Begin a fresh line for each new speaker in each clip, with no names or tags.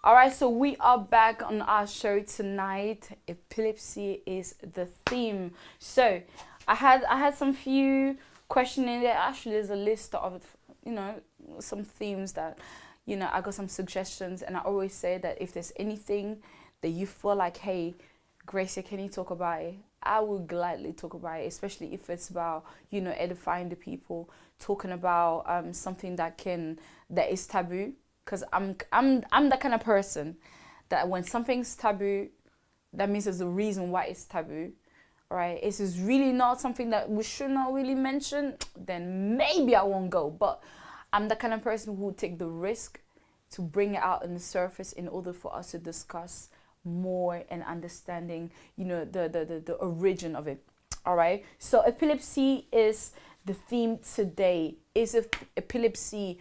All right, so we are back on our show tonight. Epilepsy is the theme. So, I had some few questions in there. Actually, there's a list of you know some themes that I got some suggestions, and I always say that if there's anything that you feel like, hey, Gracie, can you talk about it? I will gladly talk about it, especially if it's about edifying the people, talking about something that is taboo. Because I'm that kind of person that when something's taboo, that means there's a reason why it's taboo. Right? If it's really not something that we should not really mention, then maybe I won't go. But I'm the kind of person who will take the risk to bring it out on the surface in order for us to discuss more and understanding, the origin of it. All right. So epilepsy is the theme today. Is epilepsy,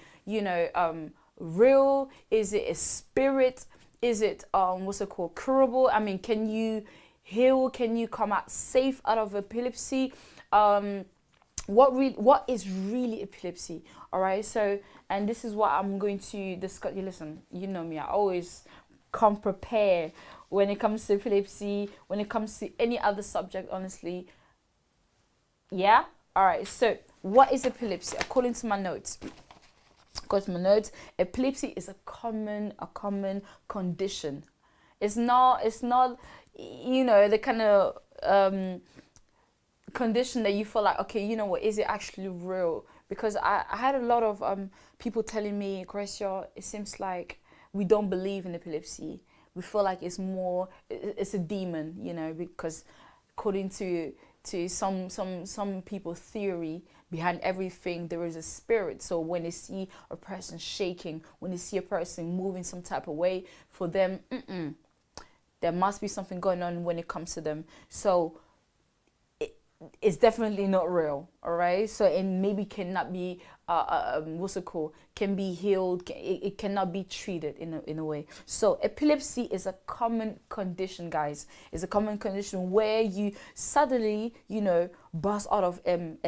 real? Is it a spirit? Is it what's it called, curable? I mean, can you heal? Can you come out safe out of epilepsy? What is really epilepsy? All right. So, and this is what I'm going to discuss. You listen, you know me, I always come prepared when it comes to epilepsy, when it comes to any other subject, honestly. Yeah. All right. So what is epilepsy? According to my notes, epilepsy is a common condition. It's not the kind of condition that you feel like, okay, you know what, is it actually real? Because I had a lot of people telling me, Gracia, it seems like we don't believe in epilepsy. We feel like it's a demon, because according to some people's theory, behind everything there is a spirit. So when they see a person shaking, when they see a person moving some type of way, for them, there must be something going on when it comes to them. So it's definitely not real. All right. So it maybe cannot be what's it called, can be healed. It cannot be treated in a way. So epilepsy is a common condition, guys. It's a common condition where you suddenly burst out of you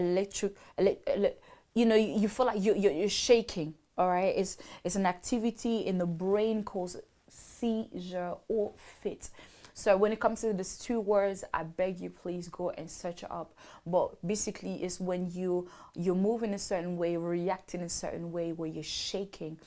feel like you're shaking. All right. It's an activity in the brain called seizure or fit. So when it comes to these two words, I beg you, please go and search it up. But basically, it's when you're moving a certain way, reacting a certain way, where you're shaking.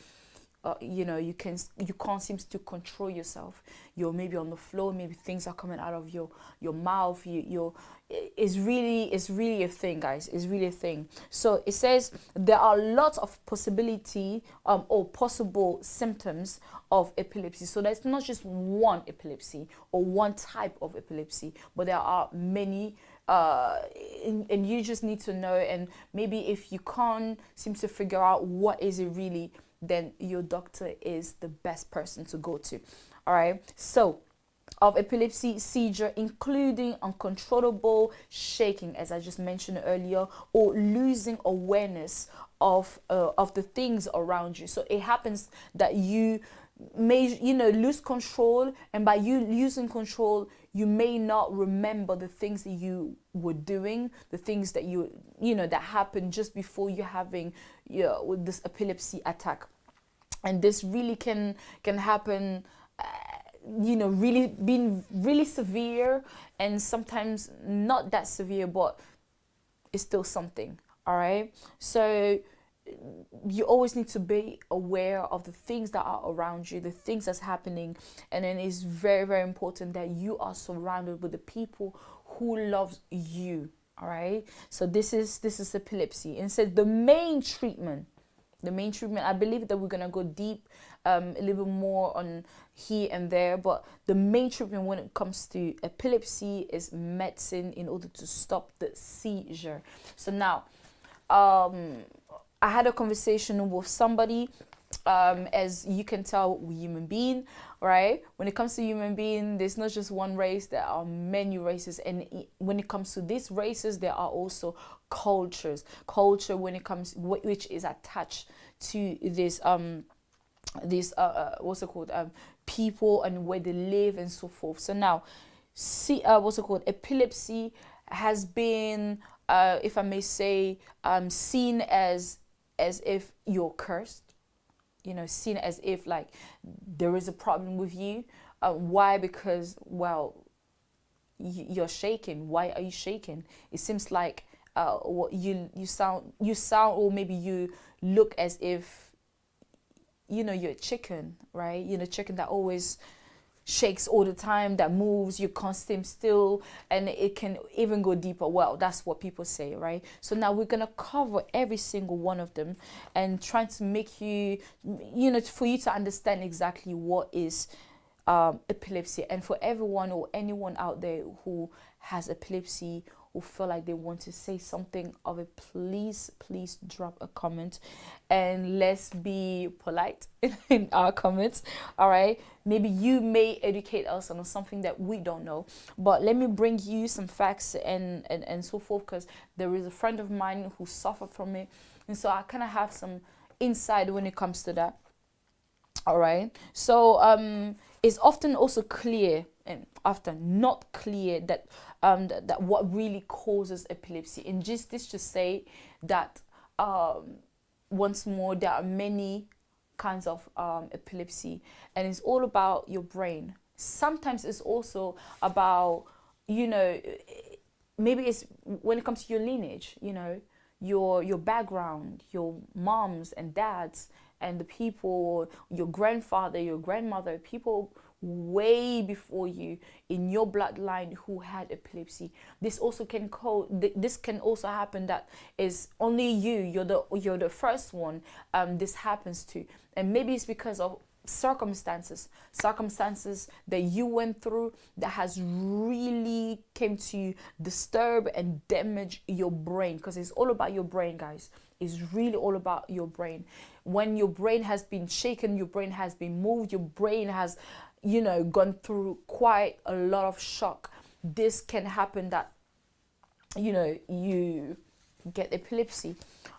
You can't seem to control yourself. You're maybe on the floor, maybe things are coming out of your mouth. It's really a thing, guys. It's really a thing. So it says there are lots of possibility or possible symptoms of epilepsy. So there's not just one epilepsy or one type of epilepsy, but there are many. And you just need to know. And maybe if you can't seem to figure out what is it really, then your doctor is the best person to go to. All right. So of epilepsy, seizure, including uncontrollable shaking, as I just mentioned earlier, or losing awareness of the things around you. So it happens that you may lose control, and by you losing control, you may not remember the things that you were doing, the things that that happened just before you having this epilepsy attack. And this really can happen, really being really severe, and sometimes not that severe, but it's still something. All right. So you always need to be aware of the things that are around you, the things that's happening. And then it's very, very important that you are surrounded with the people who loves you. All right. So this is epilepsy. And it says the main treatment, I believe that we're going to go deep a little bit more on here and there, but the main treatment when it comes to epilepsy is medicine in order to stop the seizure. So now, I had a conversation with somebody. As you can tell, we're human being, right? When it comes to human being, there's not just one race, there are many races. And when it comes to these races, there are also culture when it comes, which is attached to this what's it called, people and where they live and so forth. So now, see, what's it called, epilepsy has been, if I may say, seen as if you're cursed. seen as if like there is a problem with you. Why? Because, well, you're shaking. Why are you shaking? It seems like what you sound, or maybe you look as if you're a chicken, right? Chicken that always shakes all the time, that moves, you can't stay still, and it can even go deeper. Well, that's what people say, right? So now we're gonna cover every single one of them and trying to make you, for you to understand exactly what is epilepsy. And for everyone or anyone out there who has epilepsy, who feel like they want to say something of it, please drop a comment, and let's be polite in our comments. All right, maybe you may educate us on something that we don't know, but let me bring you some facts and so forth, because there is a friend of mine who suffered from it, and so I kind of have some insight when it comes to that. All right, so it's often also clear, and often not clear, that that what really causes epilepsy. And just this to say that once more, there are many kinds of epilepsy, and it's all about your brain. Sometimes it's also about, maybe it's when it comes to your lineage, your background, your moms and dads, and the people, your grandfather, your grandmother, people way before you in your bloodline who had epilepsy. This also can this can also happen, that is only you're the first one this happens to. And maybe it's because of circumstances that you went through that has really came to disturb and damage your brain, because it's all about your brain, guys. It's really all about your brain. When your brain has been shaken, your brain has been moved, your brain has gone through quite a lot of shock, this can happen, that you get epilepsy.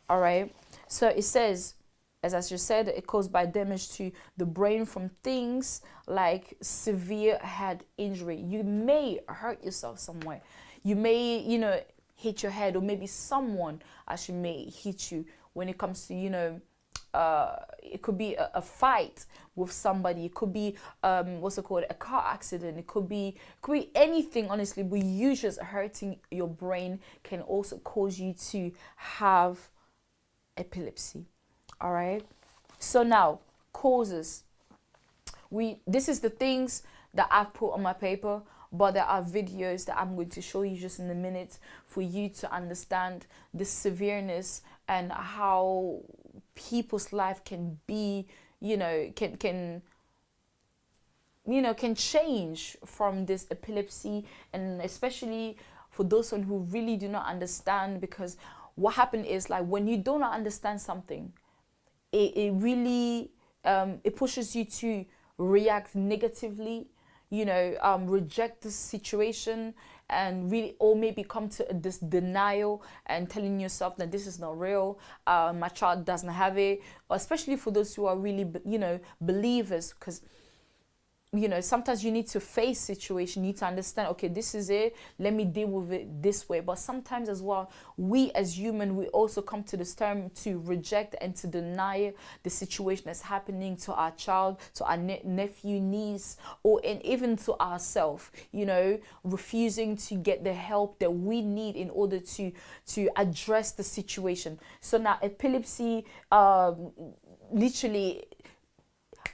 All right, so it says, as I just said, it caused by damage to the brain from things like severe head injury. You may hurt yourself somewhere. You may, hit your head, or maybe someone actually may hit you. When it comes to, it could be a fight with somebody. It could be, a car accident. It could be anything, honestly. But you just hurting your brain can also cause you to have epilepsy. All right, so now causes. This is the things that I've put on my paper, but there are videos that I'm going to show you just in a minute for you to understand the severeness and how people's life can be, can change from this epilepsy. And especially for those who really do not understand, because what happened is, like, when you do not understand something, it really it pushes you to react negatively, reject the situation, and really, or maybe come to this denial and telling yourself that this is not real, my child doesn't have it. Or especially for those who are really believers, because sometimes you need to face situation, you need to understand, okay, this is it, let me deal with it this way. But sometimes as well, we as human, we also come to this term to reject and to deny the situation that's happening to our child, to our nephew, niece, and even to ourselves, refusing to get the help that we need in order to address the situation. So now epilepsy, literally,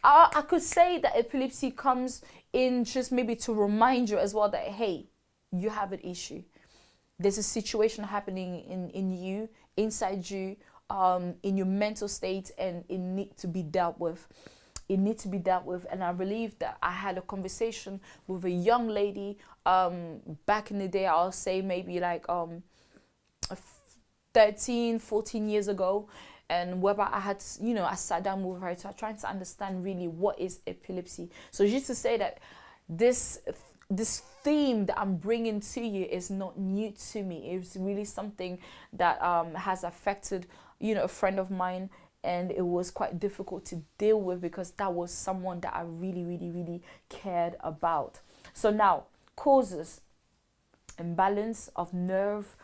I could say that epilepsy comes in just maybe to remind you as well that, hey, you have an issue. There's a situation happening in you, inside you, in your mental state, and it needs to be dealt with. It needs to be dealt with. And I believe that I had a conversation with a young lady back in the day, I'll say maybe like 13, 14 years ago. And whether I had, I sat down with her to trying to understand really what is epilepsy. So just to say that this theme that I'm bringing to you is not new to me. It's really something that has affected, a friend of mine, and it was quite difficult to deal with, because that was someone that I really, really, really cared about. So now, causes: imbalance of nerve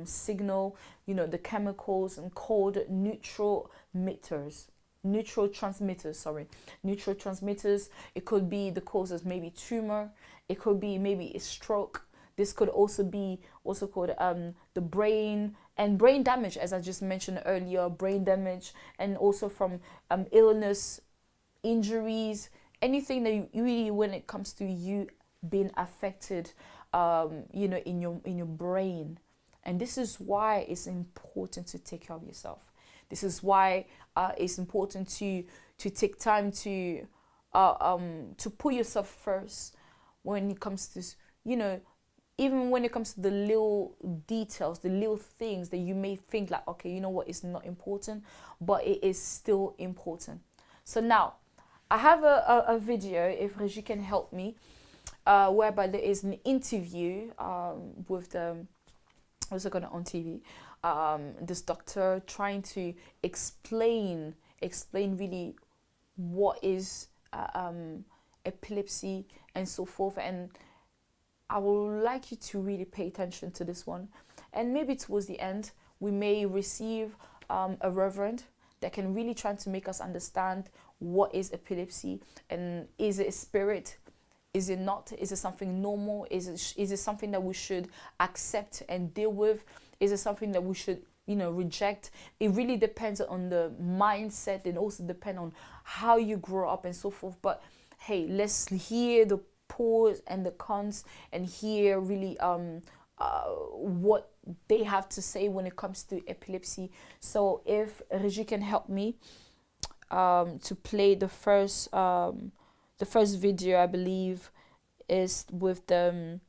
signal, the chemicals, and called neurotransmitters. neurotransmitters. It could be the causes, maybe tumor. It could be maybe a stroke. This could also be also called the brain and brain damage, as I just mentioned earlier, brain damage, and also from illness, injuries, anything that you really, when it comes to you being affected, in your brain. And this is why it's important to take care of yourself. This is why it's important to take time to put yourself first when it comes to, even when it comes to the little details, the little things that you may think like, okay, you know what, it's not important, but it is still important. So now, I have a video, if Reggie can help me, whereby there is an interview with the, also got it on TV, this doctor trying to explain really what is epilepsy and so forth. And I would like you to really pay attention to this one. And maybe towards the end, we may receive a reverend that can really try to make us understand what is epilepsy, and is it a spirit? Is it not? Is it something normal? Is it something that we should accept and deal with? Is it something that we should, reject? It really depends on the mindset, and also depend on how you grow up and so forth. But hey, let's hear the pros and the cons, and hear really what they have to say when it comes to epilepsy. So if Reggie can help me to play the first video, I believe, is with the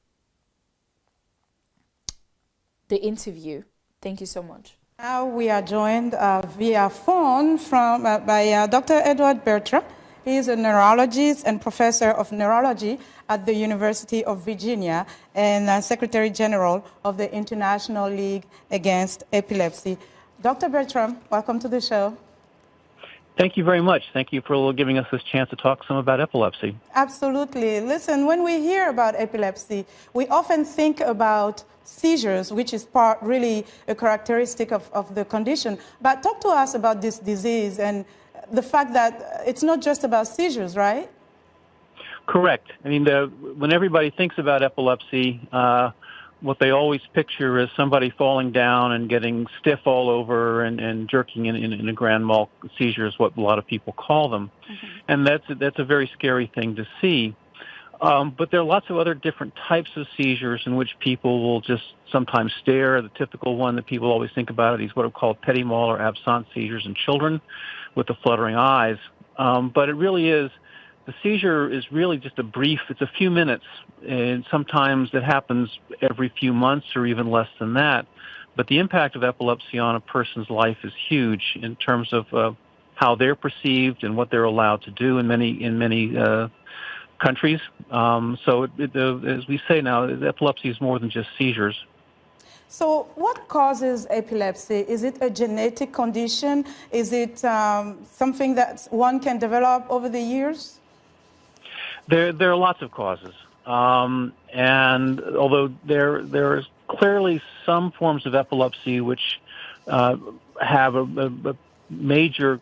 interview. Thank you so much.
Now we are joined via phone by Dr. Edward Bertram. He is a neurologist and professor of neurology at the University of Virginia, and Secretary General of the International League Against Epilepsy. Dr. Bertram, welcome to the show.
Thank you very much. Thank you for giving us this chance to talk some about epilepsy.
Absolutely. Listen, when we hear about epilepsy, we often think about seizures, which is really a characteristic of the condition. But talk to us about this disease and the fact that it's not just about seizures, right?
Correct. I mean, when everybody thinks about epilepsy, what they always picture is somebody falling down and getting stiff all over and jerking in a grand mal seizure is what a lot of people call them. Mm-hmm. And that's a very scary thing to see. But there are lots of other different types of seizures in which people will just sometimes stare. The typical one that people always think about is what are called petit mal or absent seizures in children with the fluttering eyes. But it really is, the seizure is really just it's a few minutes, and sometimes it happens every few months or even less than that. But the impact of epilepsy on a person's life is huge in terms of how they're perceived and what they're allowed to do in many countries. So as we say now, epilepsy is more than just seizures.
So what causes epilepsy? Is it a genetic condition? Is it something that one can develop over the years?
There are lots of causes. And although there are clearly some forms of epilepsy which have a major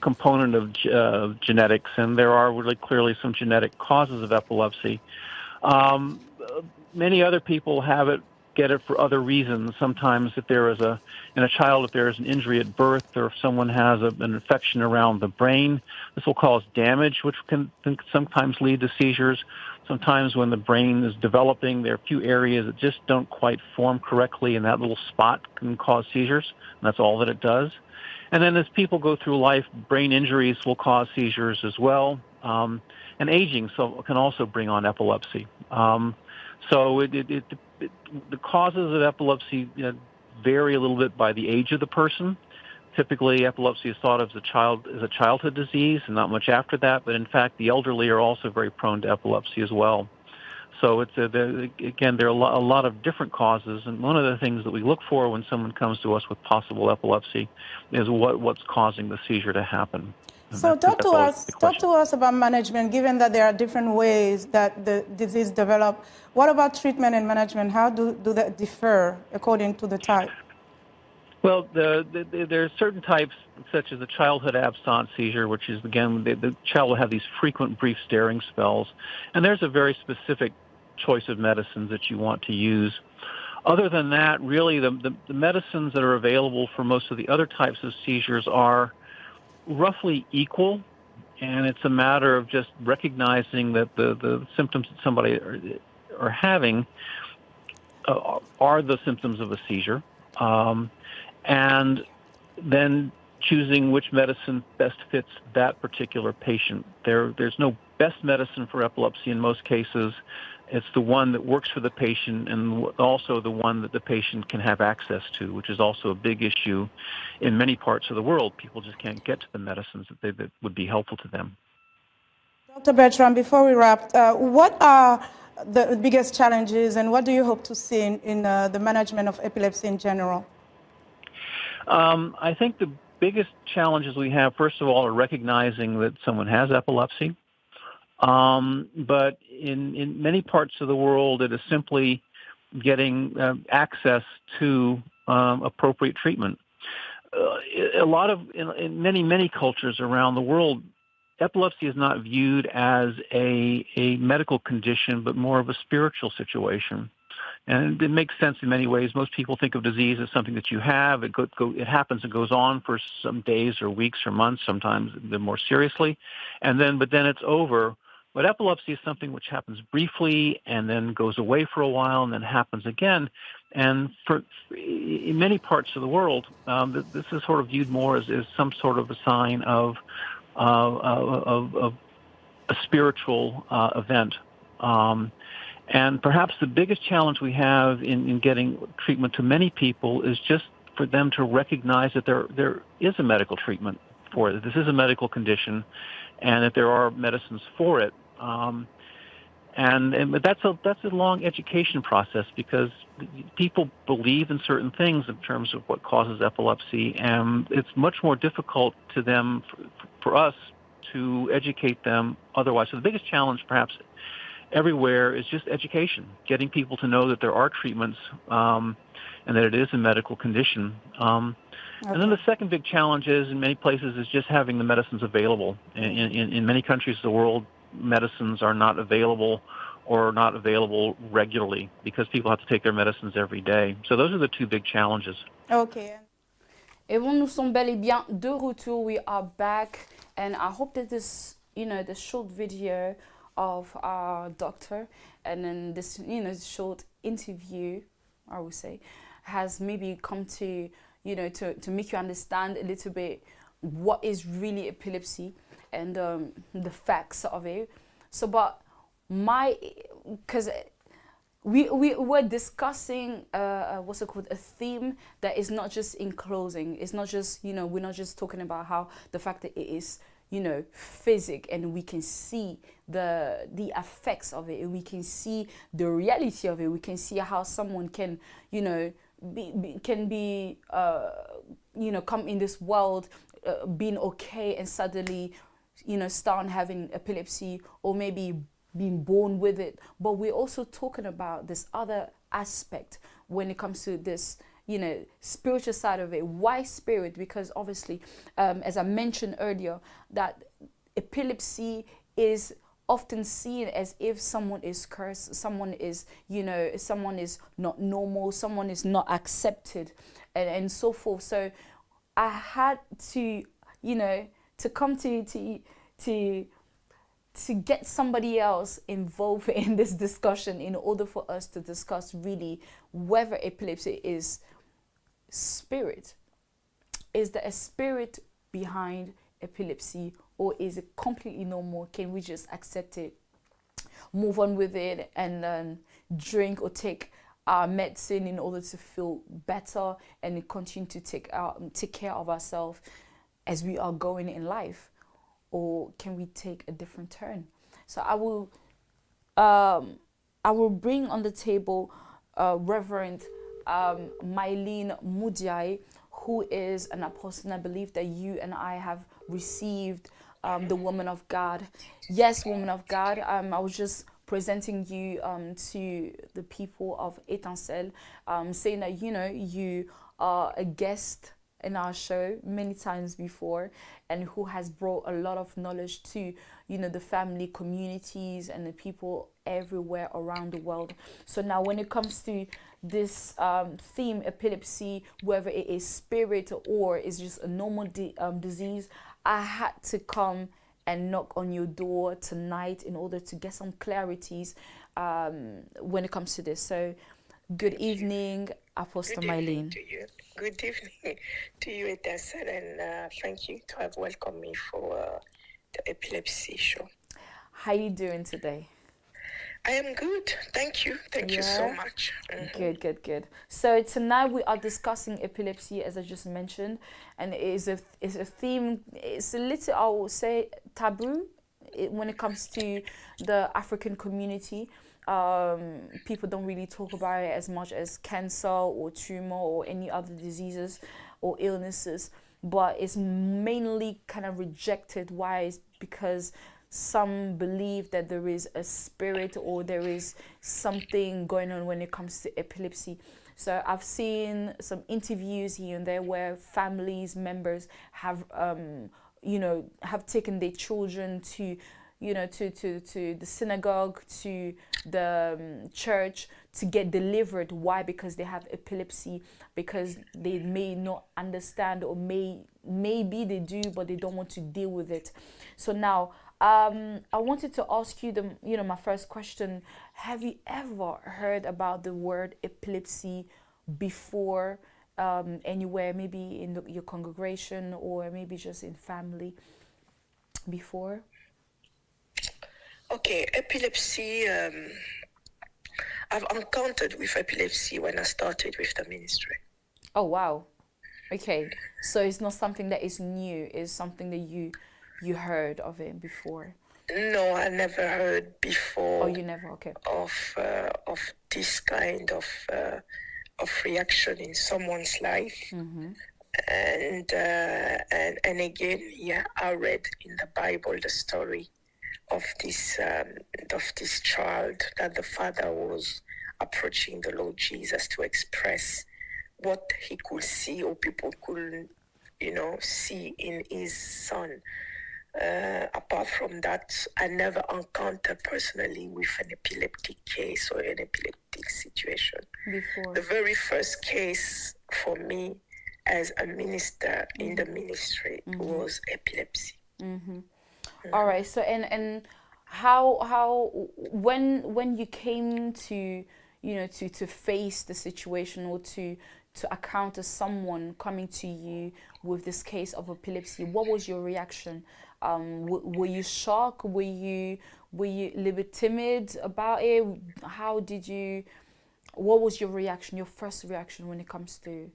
component of genetics, and there are really clearly some genetic causes of epilepsy. Many other people get it for other reasons. Sometimes if there is in a child, if there is an injury at birth, or if someone has an infection around the brain, this will cause damage, which can sometimes lead to seizures. Sometimes when the brain is developing, there are a few areas that just don't quite form correctly, and that little spot can cause seizures, and that's all that it does. And then as people go through life, brain injuries will cause seizures as well. And aging can also bring on epilepsy. So the causes of epilepsy vary a little bit by the age of the person. Typically, epilepsy is thought of as a childhood disease, and not much after that. But in fact, the elderly are also very prone to epilepsy as well. So again, there are a lot of different causes, and one of the things that we look for when someone comes to us with possible epilepsy is what's causing the seizure to happen.
So talk to us about management, given that there are different ways that the disease develops. What about treatment and management? How do that differ according to the type?
Well, there are certain types, such as the childhood absence seizure, which is, again, the child will have these frequent brief staring spells, and there's a very specific choice of medicines that you want to use. Other than that, really, the medicines that are available for most of the other types of seizures are roughly equal, and it's a matter of just recognizing that the symptoms that somebody are having are the symptoms of a seizure. And then choosing which medicine best fits that particular patient. There's no best medicine for epilepsy in most cases. It's the one that works for the patient and also the one that the patient can have access to, which is also a big issue in many parts of the world. People just can't get to the medicines that would be helpful to them.
Dr. Bertram, before we wrap, what are the biggest challenges and what do you hope to see in the management of epilepsy in general?
I think the biggest challenges we have, first of all, are recognizing that someone has epilepsy. But in many parts of the world, it is simply getting access to appropriate treatment. In many cultures around the world, epilepsy is not viewed as a medical condition, but more of a spiritual situation. And it makes sense in many ways. Most people think of disease as something that you have. It happens and goes on for some days or weeks or months, sometimes more seriously, but then it's over. But epilepsy is something which happens briefly and then goes away for a while and then happens again. And in many parts of the world, this is sort of viewed more as some sort of a sign of a spiritual event. And perhaps the biggest challenge we have in getting treatment to many people is just for them to recognize that there is a medical treatment for it. This is a medical condition, and that there are medicines for it. But that's a long education process because people believe in certain things in terms of what causes epilepsy, and it's much more difficult to them, for us, to educate them otherwise. So the biggest challenge, perhaps, everywhere is just education, getting people to know that there are treatments and that it is a medical condition. Okay. And then the second big challenge is, in many places, is just having the medicines available. In many countries of the world, medicines are not available or not available regularly because people have to take their medicines every day. So those are the two big challenges.
Okay.
Et bon, nous sommes bel et bien de retour. We are back, and I hope that this, the short video of our doctor and then this, short interview, I would say, has maybe come to, to make you understand a little bit what is really epilepsy and the facts of it. So, but because we were discussing what's it called, a theme that is not just in closing. It's not just, we're not just talking about how the fact that it is, physic, and we can see the effects of it, and we can see the reality of it. We can see how someone can, come in this world being okay and suddenly, start having epilepsy, or maybe being born with it. But we're also talking about this other aspect when it comes to this, spiritual side of it. Why spirit? Because obviously, as I mentioned earlier, that epilepsy is often seen as if someone is cursed, someone is, someone is not normal, someone is not accepted, and so forth. So I had to, to come to get somebody else involved in this discussion in order for us to discuss really whether epilepsy is spirit. Is there a spirit behind epilepsy, or is it completely normal? Can we just accept it, move on with it, and then drink or take our medicine in order to feel better and continue to take care of ourselves as we are going in life? Or can we take a different turn? So I will bring on the table Reverend Mylene Mudiai, who is an apostle. And I believe that you and I have received the woman of God. Yes, woman of God. I was just presenting you to the people of Etancelle, saying that, you a guest in our show many times before, and who has brought a lot of knowledge to, the family communities and the people everywhere around the world. So now when it comes to this theme, epilepsy, whether it is spirit or is just a normal disease, I had to come and knock on your door tonight in order to get some clarities when it comes to this. So good evening, Apostle Mylene.
To you. Good evening to you, Edessa, and thank you to have welcomed me for the Epilepsy show.
How you doing today?
I am good. Thank you. Thank you so much.
Mm-hmm. Good. So tonight we are discussing epilepsy, as I just mentioned, and it is a theme. It's a little, I will say, taboo when it comes to the African community. People don't really talk about it as much as cancer or tumor or any other diseases or illnesses, but it's mainly kind of rejected. Why? Is because some believe that there is a spirit or there is something going on when it comes to epilepsy. So I've seen some interviews here and there where families, members have, have taken their children to, to the synagogue, to the church to get delivered. Why? Because they have epilepsy, because they may not understand, or maybe they do, but they don't want to deal with it. So now, I wanted to ask you my first question. Have you ever heard about the word epilepsy before, anywhere, maybe in your congregation or maybe just in family before?
Okay, epilepsy. I've encountered with epilepsy when I started with the ministry.
Oh, wow. Okay, so it's not something that is new. It's something that you heard of it before.
No, I never heard before.
Oh, you never? Okay.
Of this kind of reaction in someone's life.
Mm-hmm.
And again, I read in the Bible the story of this child, that the father was approaching the Lord Jesus to express what he could see, or people could, see in his son. Apart from that, I never encountered personally with an epileptic case or an epileptic situation.
Before.
The very first case for me as a minister in the ministry was epilepsy.
Mm-hmm. All right. So and how when you came to to face the situation, or to encounter someone coming to you with this case of epilepsy, what was your reaction? Were you shocked? Were you a little bit timid about it? What was your reaction, your first reaction when it comes to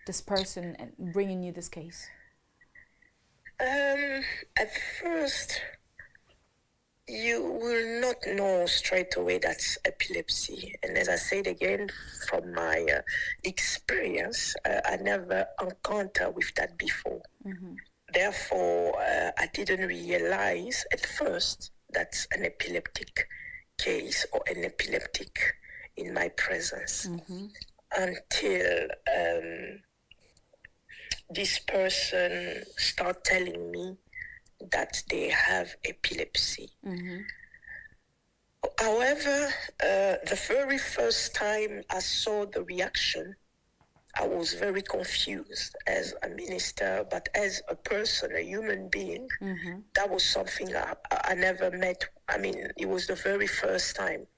this person and bringing you this case?
At first, you will not know straight away that's epilepsy. And as I said again, from my experience, I never encountered with that before. Mm-hmm. Therefore, I didn't realize at first that's an epileptic case or an epileptic in my presence, until this person start telling me that they have epilepsy. Mm-hmm. However, the very first time I saw the reaction, I was very confused as a minister, but as a person, a human being, that was something I never met. I mean, it was the very first time.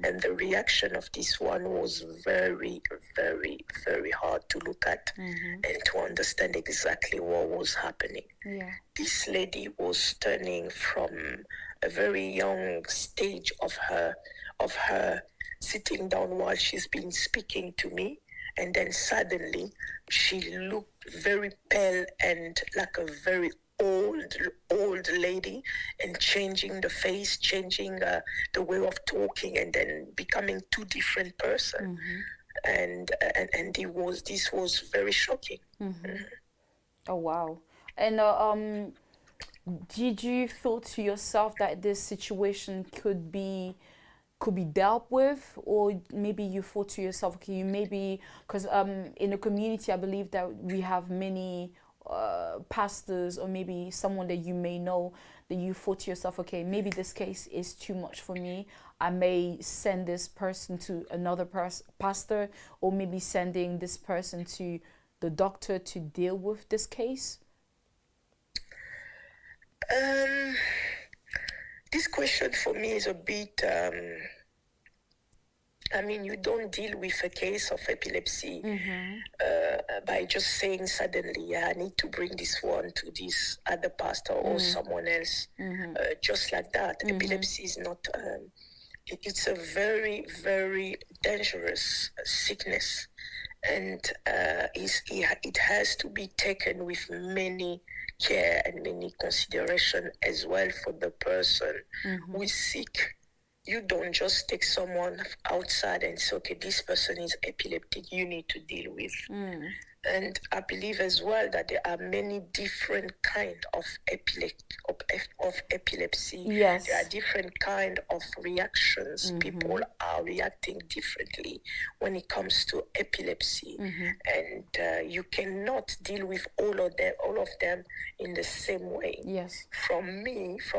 And the reaction of this one was very, very, very hard to look at and to understand exactly what was happening.
Yeah.
This lady was turning from a very young stage of her sitting down while she's been speaking to me. And then suddenly she looked very pale and like a very old lady, and changing the face, changing the way of talking, and then becoming two different person. And this was very shocking.
Oh, wow. And did you feel to yourself that this situation could be could be dealt with, or maybe you thought to yourself, okay, you maybe, because in the community I believe that we have many pastors, or maybe someone that you may know, that you thought to yourself, okay, maybe this case is too much for me, I may send this person to another pastor, or maybe sending this person to the doctor to deal with this case?
This question for me is a bit, I mean, you don't deal with a case of epilepsy by just saying suddenly, yeah, I need to bring this one to this other pastor or someone else, just like that. Epilepsy is not, it's a very, very dangerous sickness. And it has to be taken with many care and many consideration as well for the person who is sick. You don't just take someone outside and say, okay, this person is epileptic, you need to deal with. And I believe as well that there are many different kind of epilepsy.
Yes.
There are different kind of reactions. People are reacting differently when it comes to epilepsy. And you cannot deal with all of them in the same way.
Yes.
From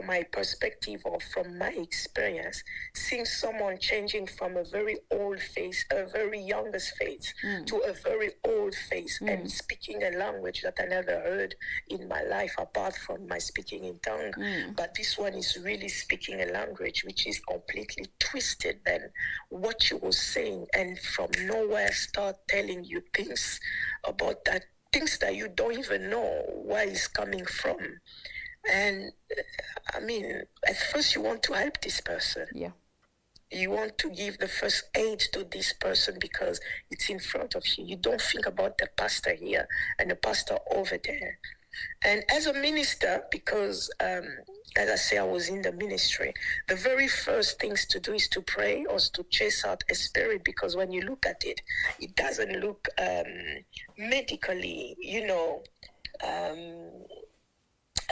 my perspective, or from my experience, seeing someone changing from a very old face, a very youngest face, to a very old face, and speaking a language that I never heard in my life apart from my speaking in tongue. But this one is really speaking a language which is completely twisted than what you were saying, and from nowhere start telling you things about that, things that you don't even know where it's coming from. And I mean, at first you want to help this person.
Yeah.
You want to give the first aid to this person because it's in front of you. You don't think about the pastor here and the pastor over there. And as a minister, because as I say, I was in the ministry, the very first things to do is to pray or to chase out a spirit, because when you look at it, it doesn't look medically,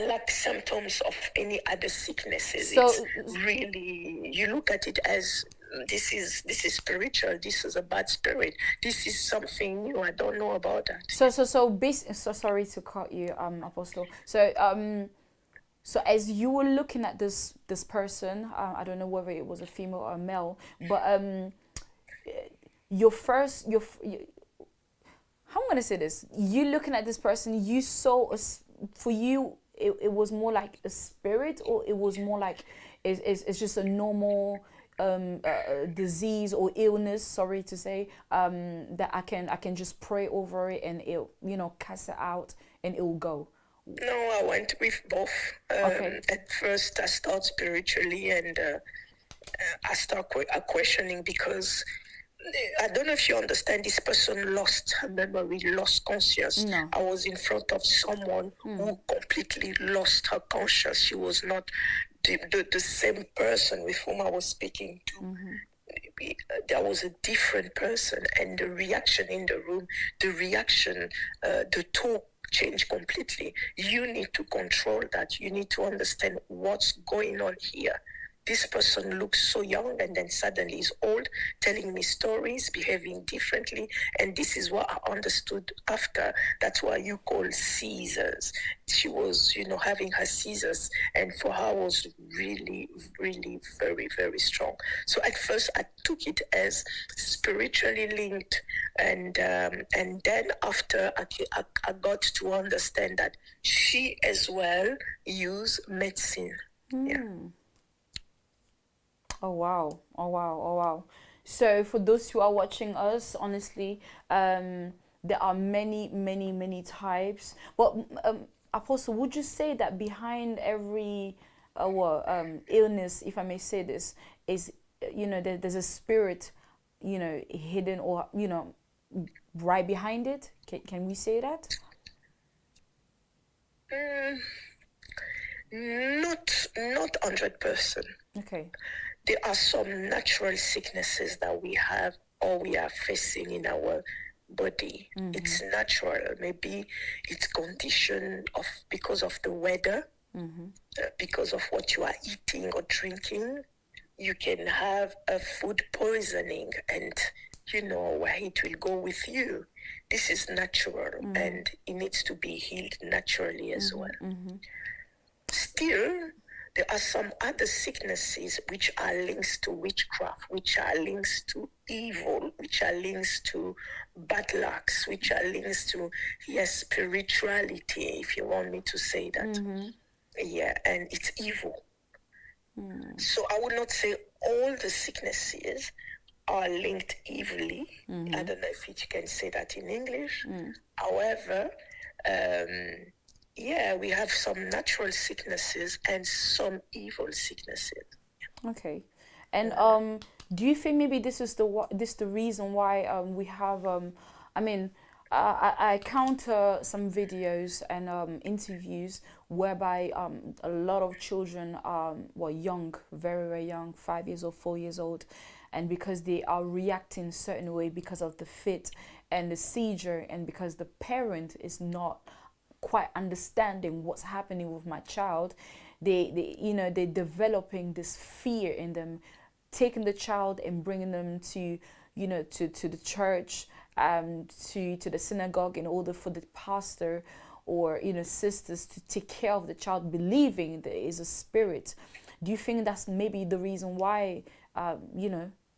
like symptoms of any other sicknesses.
So
it's really, you look at it as this is spiritual. This is a bad spirit. This is something new. I don't know about that.
So sorry to cut you, Apostle. So as you were looking at this person, I don't know whether it was a female or a male, but how I'm gonna say this? You looking at this person, you saw for you. It was more like a spirit, or it was more like it's just a normal disease or illness, sorry to say, that I can just pray over it and it'll cast it out and it will go.
No, I went with both.
Okay.
At first I start spiritually, and I start questioning, because I don't know if you understand, this person lost her memory, lost conscience.
No.
I was in front of someone who completely lost her conscience. She was not the same person with whom I was speaking to. There was a different person, and the reaction in the room, the talk changed completely. You need to control that. You need to understand what's going on here. This person looks so young, and then suddenly is old, telling me stories, behaving differently. And this is what I understood after. That's why you call seizures. She was, having her seizures. And for her was really, really very, very strong. So at first I took it as spiritually linked. And then after I got to understand that she as well used medicine. Yeah.
Oh wow. So for those who are watching us, honestly, there are many types. But Apostle, would you say that behind every illness, if I may say this, is there's a spirit, hidden, or right behind it? Can we say that?
Not 100%.
Okay.
There are some natural sicknesses that we have or we are facing in our body. It's natural. Maybe it's condition because of the weather, because of what you are eating or drinking, you can have a food poisoning, and you know where it will go with you. This is natural, and it needs to be healed naturally as well. Still, there are some other sicknesses which are links to witchcraft, which are links to evil, which are links to bad lucks, which are links to, yes, spirituality, if you want me to say that. Yeah, and it's evil. So I would not say all the sicknesses are linked evilly. I don't know if you can say that in English. However, yeah, we have some natural sicknesses and some evil sicknesses.
Okay. And do you think maybe this is the reason why we have I mean, I counter some videos and interviews whereby a lot of children were young, very, very young, 5 years old, 4 years old, and because they are reacting a certain way because of the fit and the seizure, and because the parent is not quite understanding what's happening with my child, they're developing this fear in them, taking the child and bringing them to to the church, to the synagogue, in order for the pastor or sisters to take care of the child, believing there is a spirit. Do you think that's maybe the reason why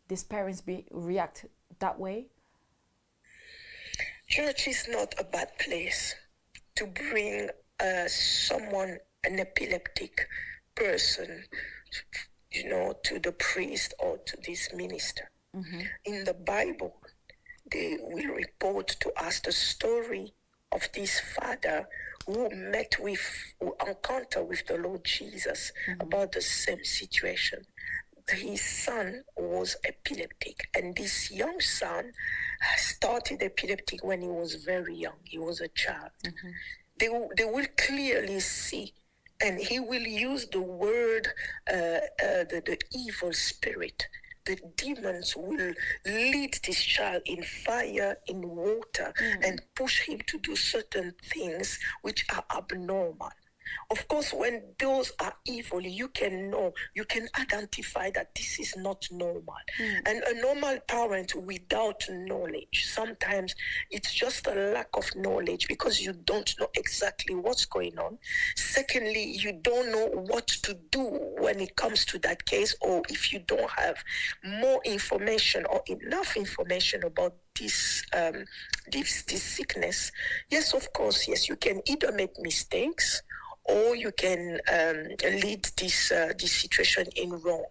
these parents react that way?
Church is not a bad place to bring someone, an epileptic person, to the priest or to this minister. In the Bible, they will report to us the story of this father who encountered with the Lord Jesus about the same situation. His son was epileptic, and this young son started epileptic when he was very young. He was a child. They will clearly see, and he will use the word, the evil spirit. The demons will lead this child in fire, in water, and push him to do certain things which are abnormal. Of course, when those are evil, you can know, you can identify that this is not normal. And a normal parent without knowledge, sometimes it's just a lack of knowledge because you don't know exactly what's going on. Secondly, you don't know what to do when it comes to that case, or if you don't have more information or enough information about this sickness. Yes, of course, yes, you can either make mistakes, or you can lead this situation in wrong.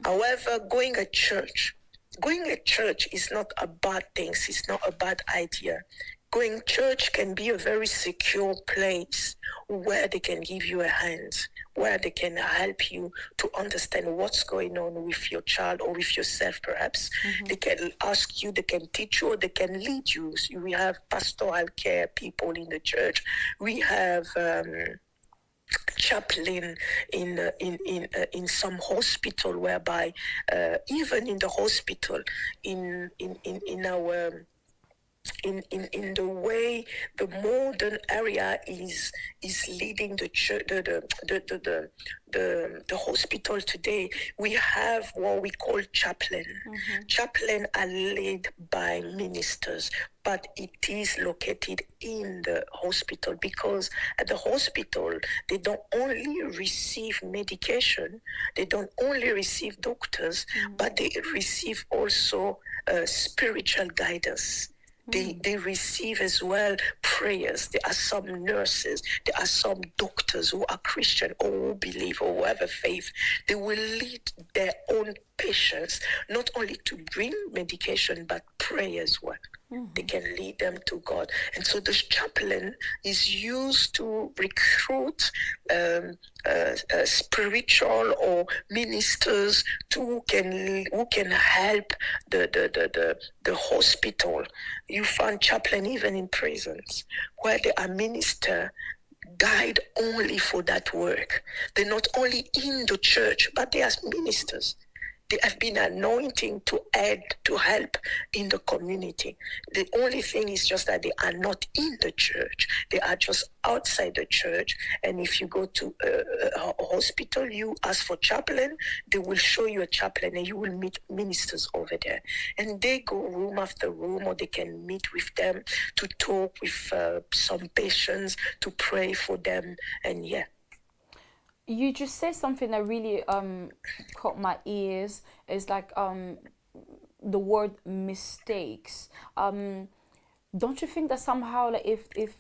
However, going a church is not a bad thing. It's not a bad idea. Going church can be a very secure place where they can give you a hand, where they can help you to understand what's going on with your child or with yourself, perhaps. They can ask you, they can teach you, or they can lead you. So we have pastoral care people in the church. We have chaplain in some hospital, whereby even in the hospital, in our in the way the modern area is leading the church, the hospital today, we have what we call chaplain. Chaplain are led by ministers, but it is located in the hospital, because at the hospital they don't only receive medication, they don't only receive doctors, but they receive also spiritual guidance. They receive as well prayers. There are some nurses, there are some doctors who are Christian or who believe or who have a faith. They will lead their own patients not only to bring medication but pray as well. They can lead them to God. And so the chaplain is used to recruit spiritual or ministers who can help the hospital. You find chaplain even in prisons, where they are minister guide only for that work. They're not only in the church, but they are ministers. They have been anointing to add, to help in the community. The only thing is just that they are not in the church. They are just outside the church. And if you go to a hospital, you ask for chaplain, they will show you a chaplain and you will meet ministers over there. And they go room after room, or they can meet with them to talk with some patients, to pray for them. And yeah.
You just said something that really caught my ears. It's like the word mistakes. Don't you think that somehow, like, if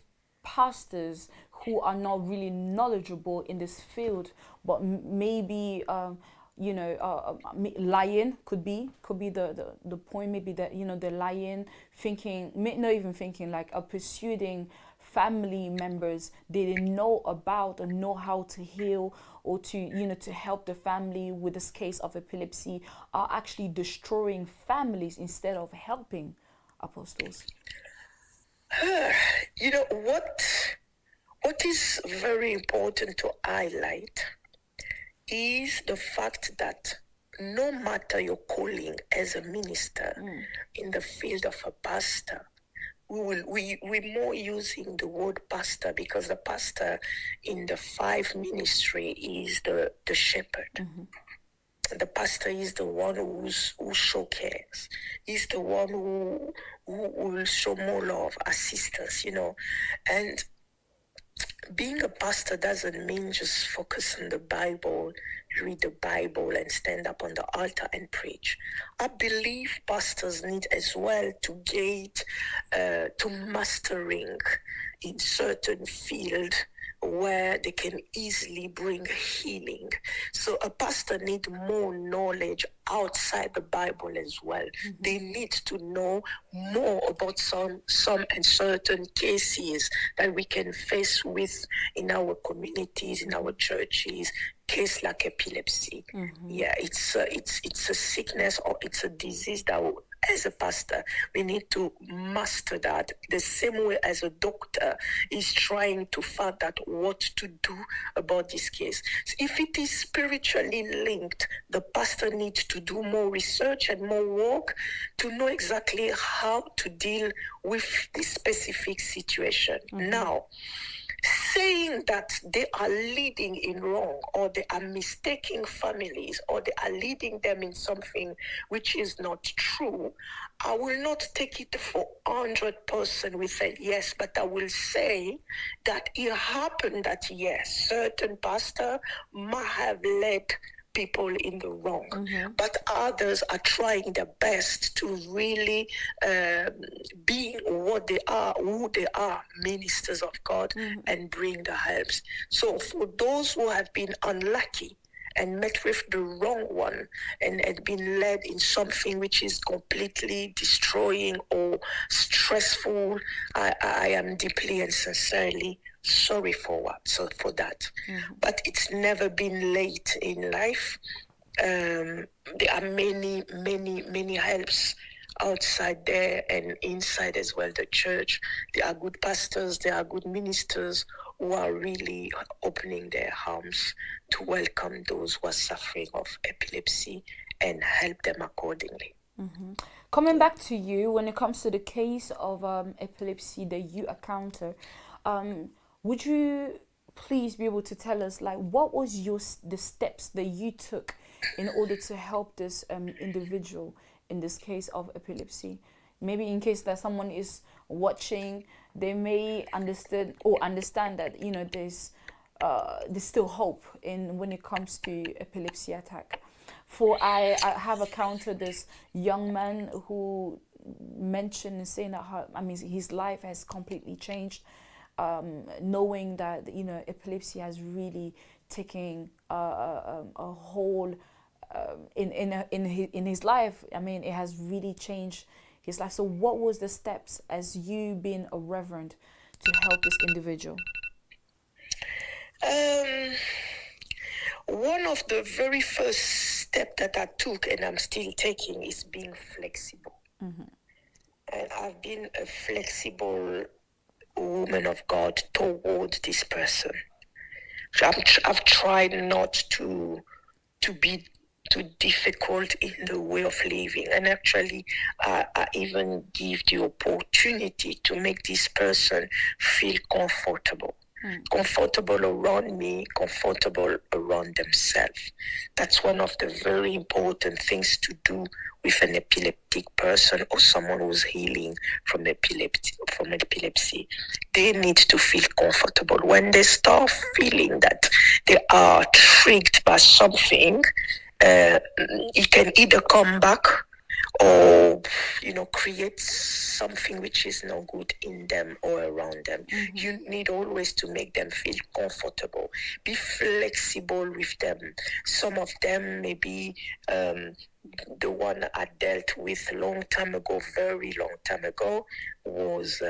pastors who are not really knowledgeable in this field, but maybe lying could be the point, maybe that they're lying, thinking, not even thinking, like pursuing family members they didn't know about or know how to heal, or to help the family with this case of epilepsy, are actually destroying families instead of helping, apostles?
What is very important to highlight is the fact that no matter your calling as a minister in the field of a pastor, we're more using the word pastor because the pastor in the five ministry is the shepherd. Mm-hmm. The pastor is the one who show cares. He's the one who will show more love, assistance, And being a pastor doesn't mean just focus on the Bible, read the Bible, and stand up on the altar and preach. I believe pastors need as well to get to mastering in certain field where they can easily bring healing. So a pastor needs more knowledge outside the Bible as well. Mm-hmm. They need to know more about some and certain cases that we can face with in our communities, in our churches, case like epilepsy. Mm-hmm. Yeah, it's a sickness, or it's a disease that as a pastor, we need to master that the same way as a doctor is trying to find out what to do about this case. So if it is spiritually linked, the pastor needs to do more research and more work to know exactly how to deal with this specific situation. Mm-hmm. Now, saying that they are leading in wrong, or they are mistaking families, or they are leading them in something which is not true, I will not take it for 100% with a yes, but I will say that it happened that yes, certain pastor might have led people in the wrong, mm-hmm. but others are trying their best to really be what they are, who they are, ministers of God, mm-hmm. and bring the helps. So for those who have been unlucky and met with the wrong one and had been led in something which is completely destroying or stressful, I am deeply and sincerely sorry for that. Mm-hmm. But it's never been late in life. There are many helps outside there and inside as well, the church. There are good pastors, there are good ministers who are really opening their arms to welcome those who are suffering of epilepsy and help them accordingly.
Mm-hmm. Coming back to you, when it comes to the case of epilepsy that you encounter, would you please be able to tell us, like, what was the steps that you took in order to help this individual in this case of epilepsy? Maybe in case that someone is watching, they may understand that there's still hope in when it comes to epilepsy attack. For I have encountered this young man who mentioned and saying that his life has completely changed. Knowing that epilepsy has really taken a whole in his life. It has really changed his life. So what was the steps as you being a reverend to help this individual?
One of the very first steps that I took, and I'm still taking, is being flexible. Mm-hmm. And I've been a flexible woman of God towards this person. I've tried not to be too difficult in the way of living. And actually, I even give the opportunity to make this person feel comfortable. Comfortable around me, comfortable around themselves. That's one of the very important things to do with an epileptic person or someone who's healing from epilepsy. They need to feel comfortable. When they start feeling that they are tricked by something, it can either come back or create something which is no good in them or around them. You need always to make them feel comfortable. Be flexible with them. Some of them maybe the one I dealt with a long time ago, very long time ago, was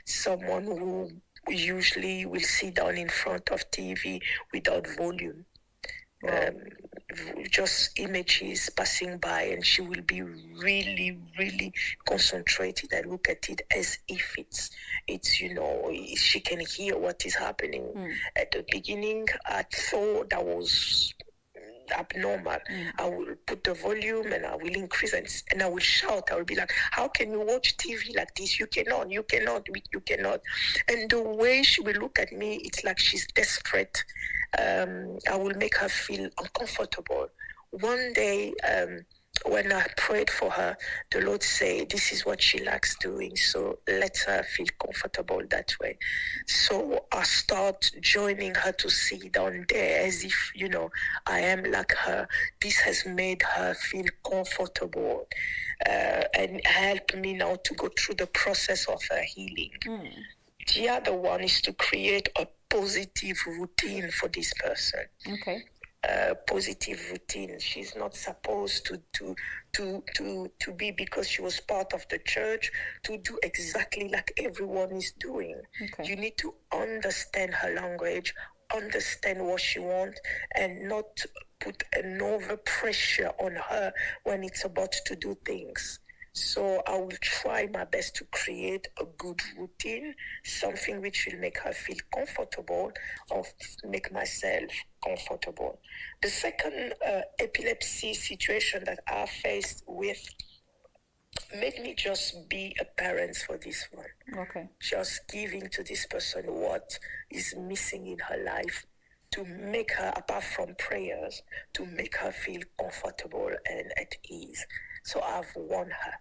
someone who usually will sit down in front of TV without volume. Just images passing by, and she will be really, really concentrated and look at it as if it's she can hear what is happening. At the beginning, I thought that was abnormal. I will put the volume and I will increase and I will shout. I will be like, how can you watch TV like this? You cannot. And the way she will look at me, it's like she's desperate. I will make her feel uncomfortable. One day, when I prayed for her, the Lord said, this is what she likes doing, so let her feel comfortable that way. So I start joining her to sit down there as if, I am like her. This has made her feel comfortable and helped me now to go through the process of her healing. The other one is to create a positive routine for this person.
Okay.
Positive routine. She's not supposed to be, because she was part of the church, to do exactly like everyone is doing.
Okay.
You need to understand her language, understand what she wants, and not put an over pressure on her when it's about to do things. So I will try my best to create a good routine, something which will make her feel comfortable or make myself comfortable. The second epilepsy situation that I faced with made me just be a parent for this one.
Okay.
Just giving to this person what is missing in her life, to make her, apart from prayers, to make her feel comfortable and at ease. So I've won her.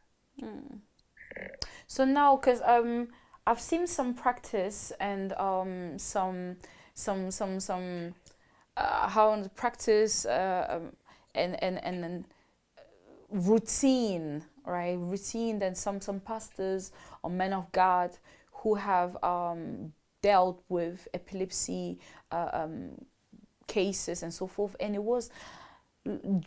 So now, because I've seen some practice and some how to practice and routine, right? Routine that some pastors or men of God who have dealt with epilepsy cases and so forth, and it was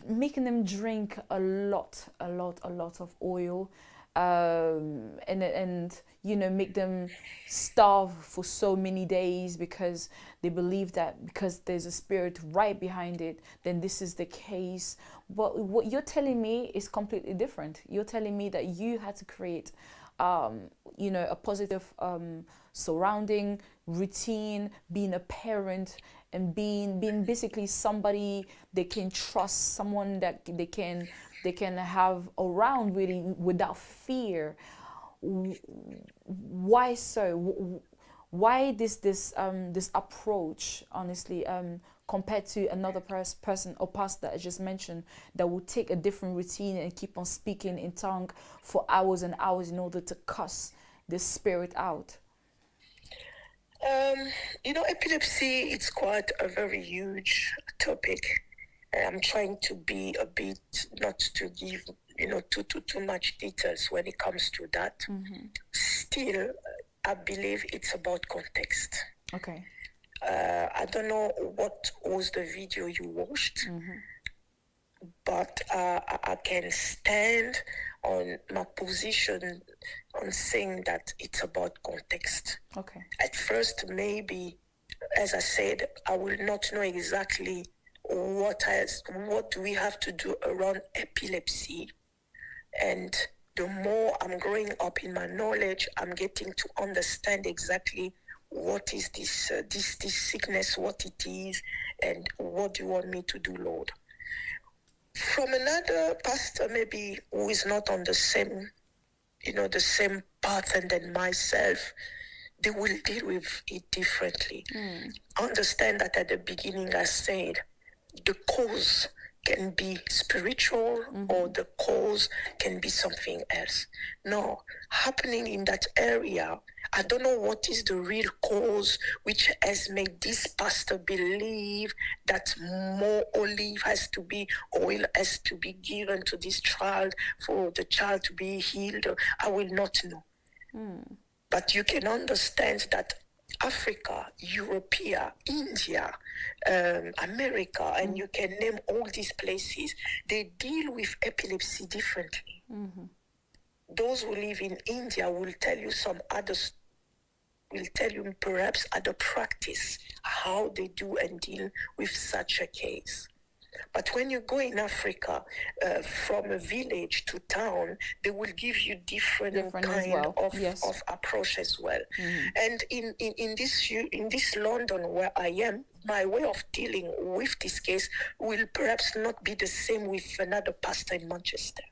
making them drink a lot of oil, and make them starve for so many days, because they believe that because there's a spirit right behind it, then this is the case. But what you're telling me is completely different. You're telling me that you had to create a positive surrounding, routine, being a parent, and being basically somebody they can trust, someone that they can have around really without fear. Why so? Why this approach, honestly, compared to another person or pastor that I just mentioned, that will take a different routine and keep on speaking in tongue for hours and hours in order to cuss this spirit out?
Epilepsy, it's quite a very huge topic. I'm trying to be a bit, not to give, too much details when it comes to that. Still, I believe it's about context.
Okay.
I don't know what was the video you watched, but I can stand on my position on saying that it's about context.
Okay.
At first, maybe, as I said, I will not know exactly what we have to do around epilepsy. And the more I'm growing up in my knowledge, I'm getting to understand exactly what is this sickness, what it is, and what do you want me to do, Lord. from another pastor, maybe who is not on the same, the same path, and then myself, they will deal with it differently. Understand that at the beginning I said the cause can be spiritual or the cause can be something else. No, happening in that area, I don't know what is the real cause which has made this pastor believe that more olive has to be, oil has to be given to this child for the child to be healed. I will not know. But you can understand that Africa, Europea, India, America, and you can name all these places, they deal with epilepsy differently. Those who live in India will tell you will tell you perhaps other practice, how they do and deal with such a case. But when you go in Africa, from a village to town, they will give you different kind of approach as well. And in this London where I am, my way of dealing with this case will perhaps not be the same with another pastor in Manchester.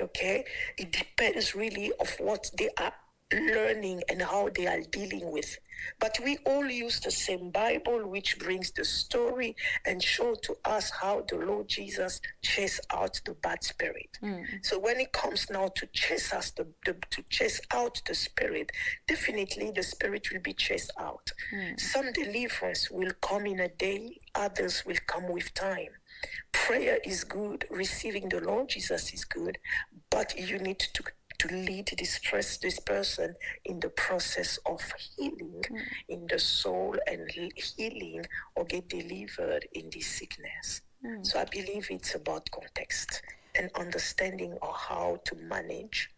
Okay, it depends really of what they are learning and how they are dealing with. But we all use the same Bible, which brings the story and show to us how the Lord Jesus chased out the bad spirit. So when it comes now to chase out the spirit, definitely the spirit will be chased out. Some deliverance will come in a day, others will come with time. Prayer is good, receiving the Lord Jesus is good, but you need to lead this person in the process of healing in the soul and healing or get delivered in this sickness. So I believe it's about context and understanding of how to manage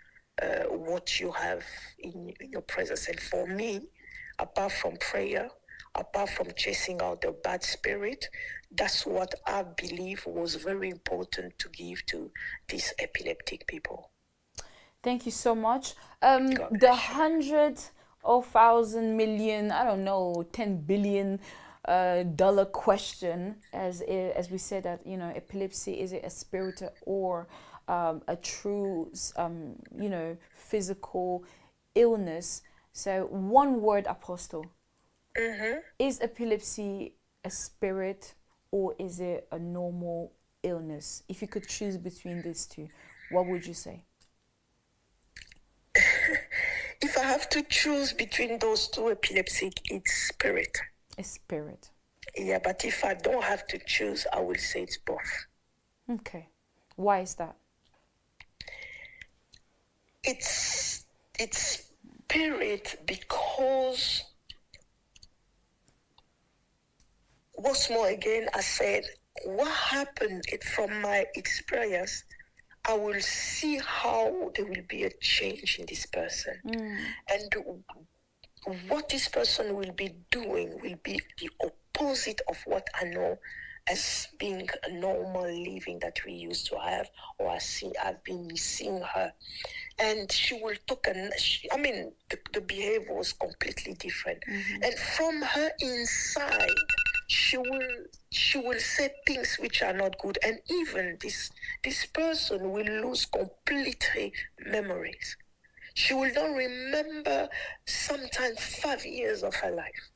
what you have in your presence. And for me, apart from prayer, apart from chasing out the bad spirit, that's what I believe was very important to give to these epileptic people.
Thank you so much. The 100 or 1,000 million, I don't know, 10 billion dollar question, as we said, that epilepsy, is it a spirit or a true physical illness? So one word, Apostle. Is epilepsy a spirit or is it a normal illness? If you could choose between these two, what would you say?
If I have to choose between those two, epilepsy, it's spirit.
A spirit.
Yeah, but if I don't have to choose, I will say it's both.
Okay. Why is that?
It's spirit because, once more again, I said, what happened from my experience, I will see how there will be a change in this person. And what this person will be doing will be the opposite of what I know as being a normal living that we used to have, or I've been seeing her. And she will talk, and the behavior was completely different. And from her inside, she will say things which are not good, and even this person will lose completely memories. She will not remember sometimes 5 years of her life.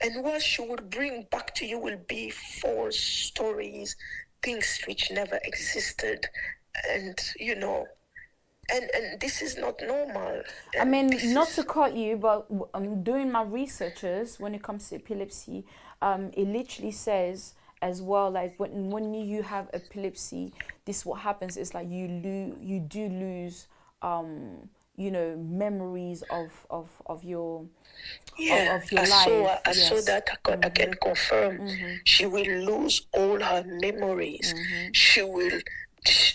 And what she will bring back to you will be false stories, things which never existed, and and this is not normal.
I mean, not to cut you, but doing my researches when it comes to epilepsy, it literally says as well, like when you have epilepsy, this what happens is like you do lose memories of your of your life.
I saw that. I can confirm. She will lose all her memories.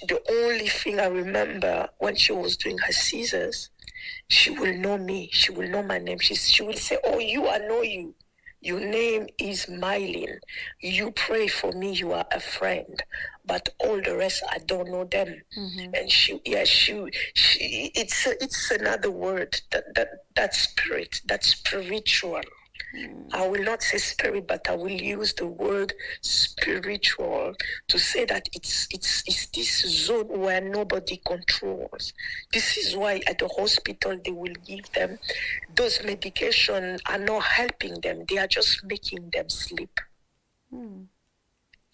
The only thing I remember when she was doing her seizures, she will know me. She will know my name. She will say, "Oh, I know you. Your name is Mylene. You pray for me. You are a friend. But all the rest, I don't know them." And it's another word, that spirit, that spiritual. I will not say spirit, but I will use the word spiritual to say that it's this zone where nobody controls. This is why at the hospital they will give them those medications are not helping them. They are just making them sleep.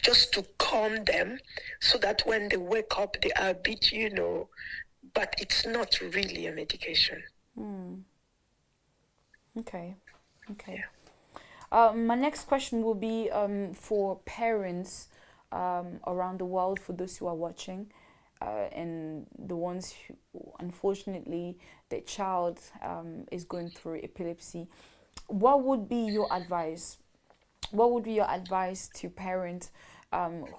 Just to calm them so that when they wake up they are a bit, but it's not really a medication.
Okay.
Yeah.
My next question will be for parents around the world, for those who are watching, and the ones who, unfortunately, their child is going through epilepsy. What would be your advice? What would be your advice to parents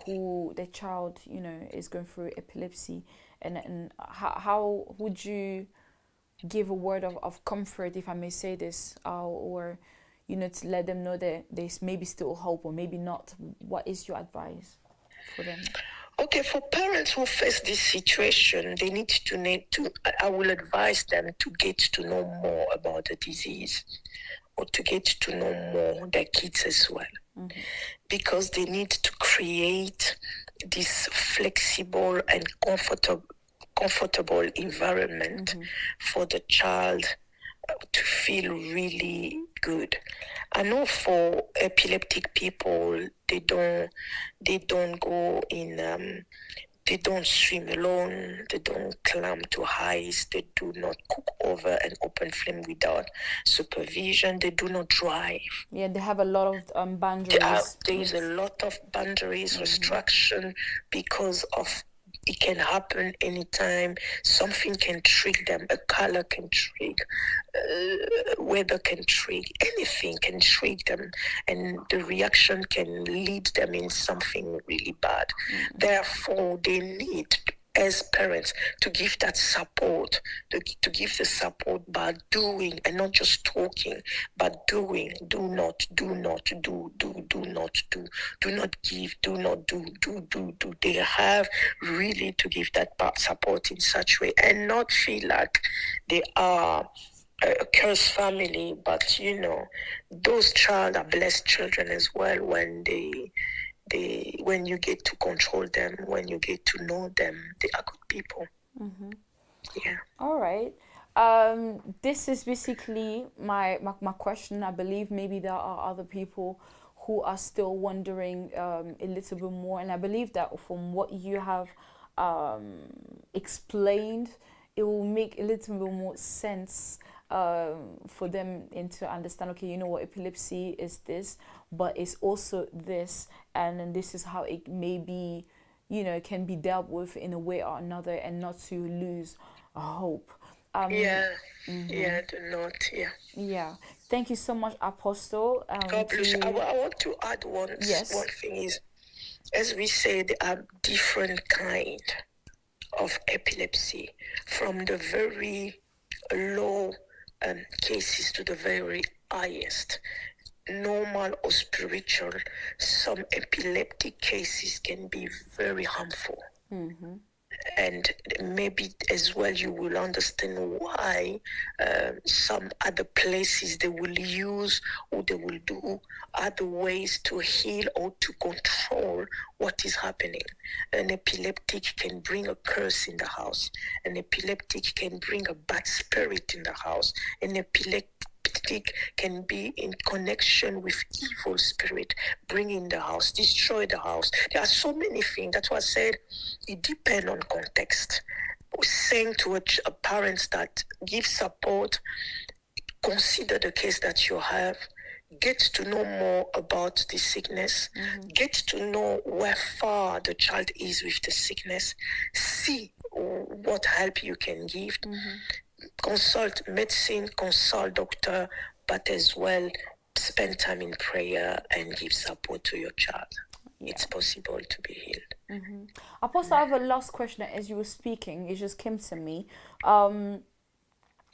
who their child, is going through epilepsy, and how would you give a word of comfort, if I may say this, or to let them know that there's maybe still hope or maybe not? What is your advice for them?
Okay, for parents who face this situation, they need to, I will advise them to get to know more about the disease, or to get to know more their kids as well. Because they need to create this flexible and comfortable environment for the child to feel really good. I know for epileptic people, they don't go in. They don't swim alone. They don't climb to heights. They do not cook over an open flame without supervision. They do not drive.
Yeah, they have a lot of boundaries.
There is a lot of boundaries, restriction, because of it can happen anytime. Something can trick them. A color can trick. Weather can trick. Anything can trick them, and the reaction can lead them in something really bad. Therefore, they need, as parents, to give that support, to give the support by doing, and not just talking, but doing. Do not give, do not do. They have really to give that support in such way, and not feel like they are a cursed family, but those child are blessed children as well when when you get to control them, when you get to know them, they are good people. Yeah.
All right. This is basically my question. I believe maybe there are other people who are still wondering a little bit more, and I believe that from what you have explained, it will make a little bit more sense for them and to understand, okay, what epilepsy is this, but it's also this, and then this is how it may be, can be dealt with in a way or another, and not to lose hope.
Yeah, do not, yeah.
Yeah. Thank you so much, Apostle.
God bless you. I want to add one thing is, as we say, there are different kind of epilepsy, from the very low cases to the very highest, normal or spiritual. Some epileptic cases can be very harmful. And maybe as well you will understand why some other places they will use, or they will do other ways to heal or to control what is happening. An epileptic can bring a curse in the house. An epileptic can bring a bad spirit in the house. An epileptic can be in connection with evil spirit, bring in the house, destroy the house. There are so many things. That's why I said it depends on context. We're saying to a parents that give support, consider the case that you have, get to know more about the sickness, get to know where far the child is with the sickness, see what help you can give. Consult medicine, consult doctor, but as well spend time in prayer and give support to your child. It's possible to be healed.
Apostle, I have a last question. As you were speaking, it just came to me.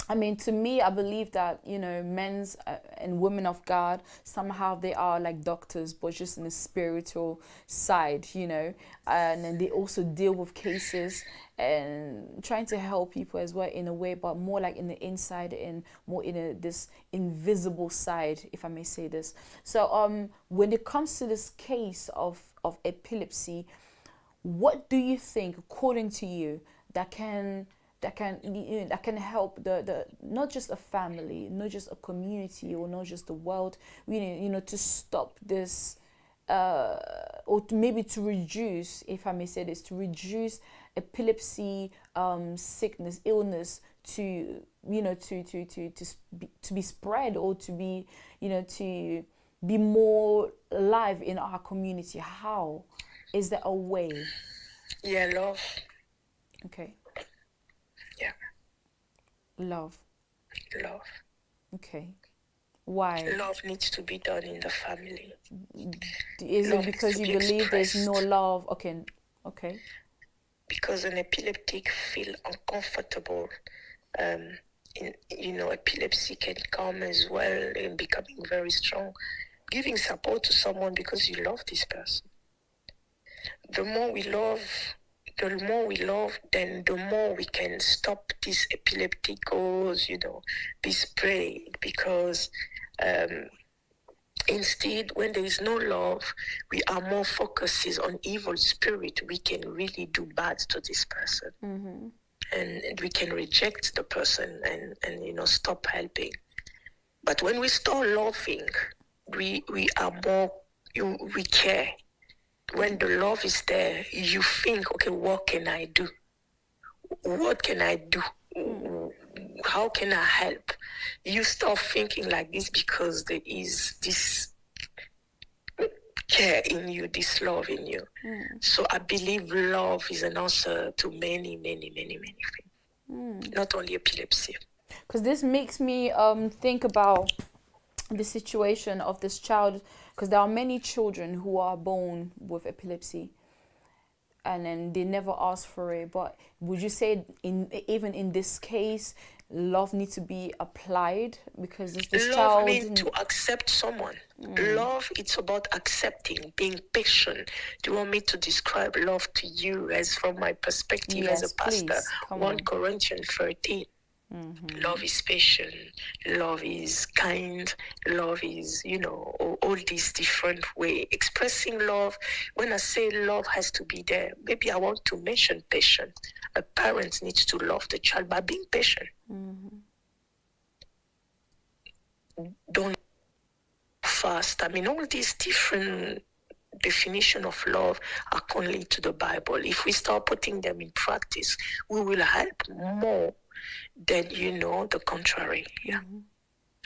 I mean, to me, I believe that, you know, men's and women of God, somehow they are like doctors, but just in the spiritual side, you know, and then they also deal with cases and trying to help people as well in a way, but more like in the inside and more in this invisible side, if I may say this. So when it comes to this case of epilepsy, what do you think, according to you, that can that can help the not just a family, not just a community, or not just the world, you know, to stop this, or to maybe to reduce, if I may say this, to reduce epilepsy, sickness, illness, to, you know, to be spread, or to be, you know, to be more alive in our community? How is there a way?
Yeah, love.
Okay.
Yeah,
Love.
love.
Okay. Why?
Love needs to be done in the family.
Is
Love
it
needs
because
to
you
be
believe there's no
expressed.
love? Okay. Okay.
Because an epileptic feel uncomfortable. You know, epilepsy can come as well in becoming very strong. Giving support to someone because you love this person. The more we love, then the more we can stop these epileptic goals, you know, be sprayed. Because instead, when there is no love, we are more focuses on evil spirit. We can really do bad to this person. And we can reject the person and you know, stop helping. But when we start loving, we are more, we care. When the love is there, you think, okay, what can I do? What can I do? How can I help? You start thinking like this because there is this care in you, this love in you. So I believe love is an answer to many, many, many, many things. Not only epilepsy.
Because this makes me think about the situation of this child, because there are many children who are born with epilepsy and then they never ask for it. But would you say even in this case, love needs to be applied? Because this
Love
child
means to accept someone. Love, it's about accepting, being patient. Do you want me to describe love to you as from my perspective as
Yes,
a pastor?
please, come
1
on.
Corinthians 13. Love is patient, love is kind, love is, you know, all these different way expressing love. When I say love has to be there, maybe I want to mention patient. A parent needs to love the child by being patient. Don't fast. I mean, all these different definition of love are only to the Bible. If we start putting them in practice, we will help more than, you know, the contrary. Yeah.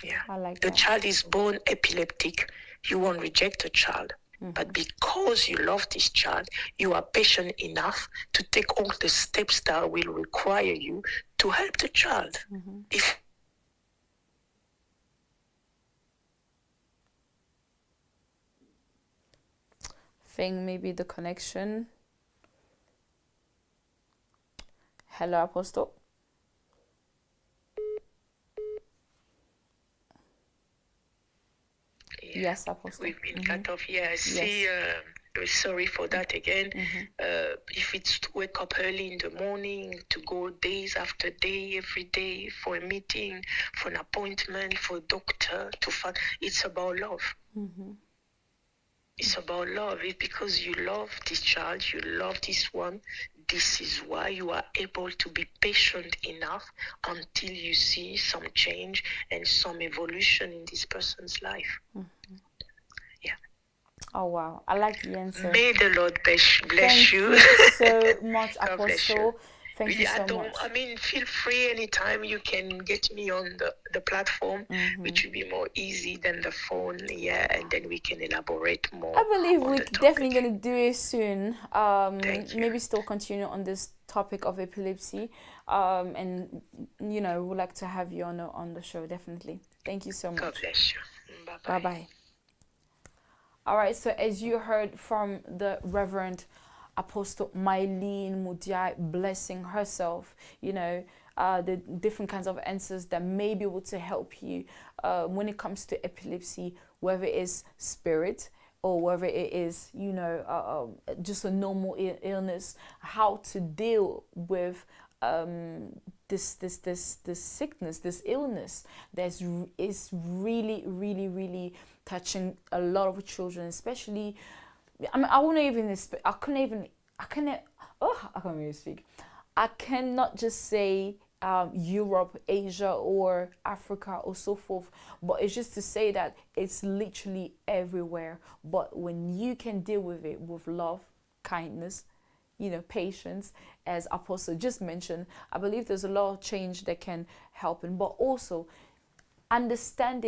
Yeah.
I like
the
that.
child is born epileptic, you won't reject the child. But because you love this child, you are patient enough to take all the steps that will require you to help the child. If
Think maybe the connection. Hello, Apostle. Yes, Apostle.
we've been cut off. Yeah, I see. Sorry for that again. If it's to wake up early in the morning, to go days after day, every day for a meeting, for an appointment, for a doctor, to find, it's about love. It's about love. It's because you love this child, you love this one. This is why you are able to be patient enough until you see some change and some evolution in this person's life. Yeah.
Oh wow, I like the answer.
May the Lord bless
Thank
you.
you so much,
God bless you.
Apostle. Thank you so much.
I mean, feel free anytime you can get me on the platform, which will be more easy than the phone. Yeah, and then we can elaborate more.
I believe
on
we're
the topic.
definitely going to do it soon.
Thank you.
Maybe still continue on this topic of epilepsy. And, you know, we'd like to have you on the show, definitely. Thank you so much.
God bless you. Bye-bye.
Bye-bye. All right, so as you heard from the Reverend Apostle Mylene Mudiai blessing herself, you know, the different kinds of answers that may be able to help you when it comes to epilepsy, whether it is spirit or whether it is, you know, just a normal illness, how to deal with this sickness, this illness that is really touching a lot of children, especially. I mean, I can't really speak. I cannot just say Europe, Asia, or Africa, or so forth, but it's just to say that it's literally everywhere. But when you can deal with it with love, kindness, you know, patience, as Apostle just mentioned, I believe there's a lot of change that can happen. But also understanding